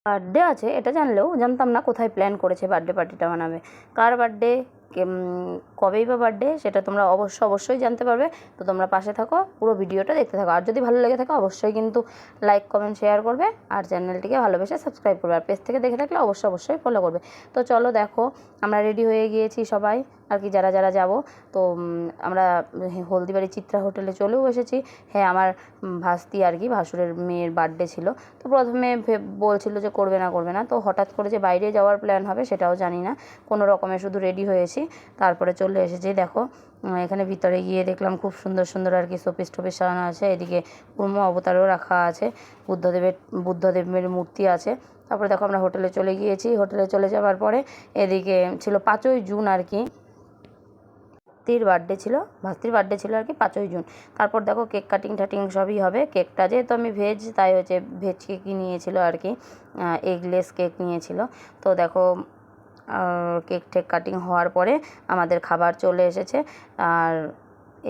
Birthday আছে এটা জানলেও জানতাম না কোথায় প্ল্যান করেছে বার্থডে পার্টিটা বানাবে, কার বার্থডে, কবেই বা বার্থডে, সেটা তোমরা অবশ্যই জানতে পারবে। তো তোমরা পাশে থাকো, পুরো ভিডিওটা দেখতে থাকো। আর যদি ভালো লেগে থাকে অবশ্যই কিন্তু লাইক কমেন্ট শেয়ার করবে, আর চ্যানেলটিকে ভালোবেসে সাবস্ক্রাইব করবে, আর পেজ থেকে দেখে থাকলে অবশ্যই ফলো করবে। তো চলো দেখো আমরা রেডি হয়ে গিয়েছি সবাই আর কি, যারা যারা যাব। তো আমরা হলদিবাড়ি চিত্রা হোটেলে চলেও এসেছি। হ্যাঁ, আমার ভাস্তি আর কি, ভাসুরের মেয়ের বার্থডে ছিল। তো প্রথমে বলছিল যে করবে না, তো হঠাৎ করে যে বাইরে যাওয়ার প্ল্যান হবে সেটাও জানি না, কোনো রকমে শুধু রেডি হয়েছি, তারপরে চলে এসেছি। দেখো এখানে ভিতরে গিয়ে দেখলাম খুব সুন্দর আর কি শোপিস টোপিস সাজানো আছে। এদিকে কুর্ম অবতারও রাখা আছে, বুদ্ধদেবের মূর্তি আছে। তারপরে দেখো আমরা হোটেলে চলে গিয়েছি। হোটেলে চলে যাওয়ার পরে এদিকে ছিল 5ই জুন আর কি, ভাস্তির বার্থডে ছিল আর কি 5ই জুন। তারপর দেখো কেক কাটিং টাটিং সবই হবে। কেকটা যেহেতু আমি ভেজ, তাই হচ্ছে ভেজ কেকই নিয়েছিল আর কি, এগলেস কেক নিয়েছিল। তো দেখো কেক টেক কাটিং হওয়ার পরে আমাদের খাবার চলে এসেছে। আর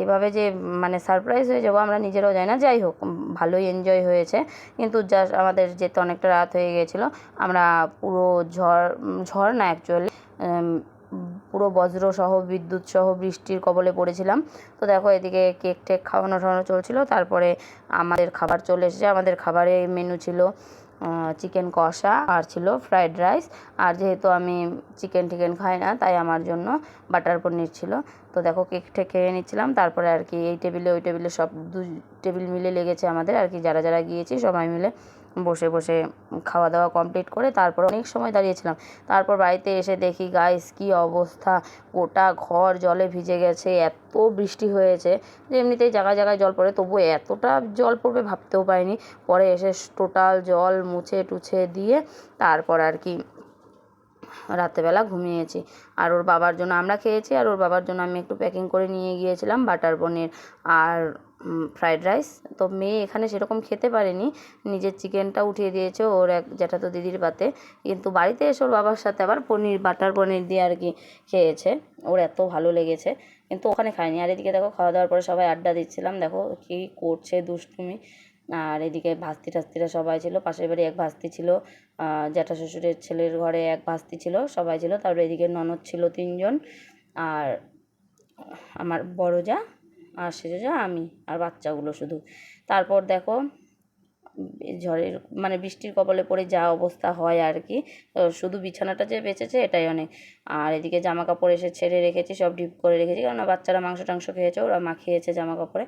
এভাবে যে মানে সারপ্রাইজ হয়ে যাবো আমরা নিজেরাও জানি না, যাই হোক ভালোই এনজয় হয়েছে। কিন্তু জাস্ট আমাদের যেতে অনেকটা রাত হয়ে গিয়েছিলো, আমরা পুরো ঝড় না অ্যাকচুয়ালি পুরো বজ্রসহ বিদ্যুৎসহ বৃষ্টির কবলে পড়েছিলাম। তো দেখো এদিকে কেক টেক খাওয়ানো চলছিল। তারপরে আমাদের খাবার চলে এসেছে। আমাদের খাবারে মেনু ছিল চিকেন কষা, আর ছিল ফ্রায়েড রাইস। আর যেহেতু আমি চিকেন টিকেন খাই না, তাই আমার জন্য বাটার পনির ছিল। তো দেখো কেক টেক খেয়ে নিচ্ছিলাম। তারপরে আর কি এই টেবিলে ওই টেবিলে সব 2 টেবিল মিলে লেগেছে আমাদের আর কি, যারা যারা গিয়েছি সবাই মিলে বসে বসে খাওয়া দাওয়া কমপ্লিট করে তারপর অনেক সময় দাঁড়িয়েছিলাম। তারপর বাড়িতে এসে দেখি গাইস কী অবস্থা, গোটা ঘর জলে ভিজে গেছে, এত বৃষ্টি হয়েছে যে এমনিতেই জায়গায় জায়গায় জল পড়ে, তবুও এতটা জল পড়বে ভাবতেও পারিনি। পরে এসে টোটাল জল মুছে টুছে দিয়ে তারপর আর কি রাত্রেবেলা ঘুমিয়েছি। আর ওর বাবার জন্য আমরা খেয়েছি, আর ওর বাবার জন্য আমি একটু প্যাকিং করে নিয়ে গিয়েছিলাম বাটার পনির আর ফ্রায়েড রাইস। তো মেয়ে এখানে সেরকম খেতে পারেনি, নিজের চিকেনটা উঠিয়ে দিয়েছে ওর এক জ্যাঠাতো দিদির পাতে, কিন্তু বাড়িতে এসে ওর বাবার সাথে আবার বাটার পনির দিয়ে আর কি খেয়েছে, ওর এত ভালো লেগেছে, কিন্তু ওখানে খায়নি। আর এদিকে দেখো খাওয়া দাওয়ার পরে সবাই আড্ডা দিচ্ছিলাম, দেখো কী করছে দুষ্টুমি। আর এদিকে ভাস্তি টাস্তিরা সবাই ছিল, পাশের বাড়ি এক ভাস্তি ছিল, জ্যাঠা শ্বশুরের ছেলের ঘরে এক ভাস্তি ছিল, সবাই ছিল। তারপরে এদিকে ননদ ছিল 3 জন, আর আমার বড় যা, আর সেজে যা, আমি আর বাচ্চাগুলো শুধু। তারপর দেখো ঝড়ের মানে বৃষ্টির কবলে পড়ে যা অবস্থা হয় আর কি, শুধু বিছানাটা যে বেঁচেছে এটাই অনেক। আর এদিকে জামা কাপড় এসে ছেড়ে রেখেছি, সব ডিপ করে রেখেছি, কারণ বাচ্চারা মাংস টাংস খেয়েছে, ওরা মাখিয়েছে জামা কাপড়ে।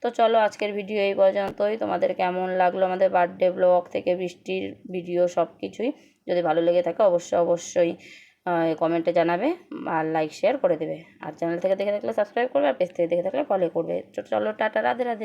তো চলো আজকের ভিডিও এই পর্যন্তই। তোমাদের কেমন লাগলো আমাদের বার্থডে ব্লগ থেকে বৃষ্টির ভিডিও সব কিছুই, যদি ভালো লেগে থাকে অবশ্যই কমেন্টে জানাবে, আর লাইক শেয়ার করে দেবে। আর চ্যানেল থেকে দেখে থাকলে সাবস্ক্রাইব করবে, আর পেজ থেকে দেখে থাকলে ফলো করবে। চলো টাটা, রাধে রাধে।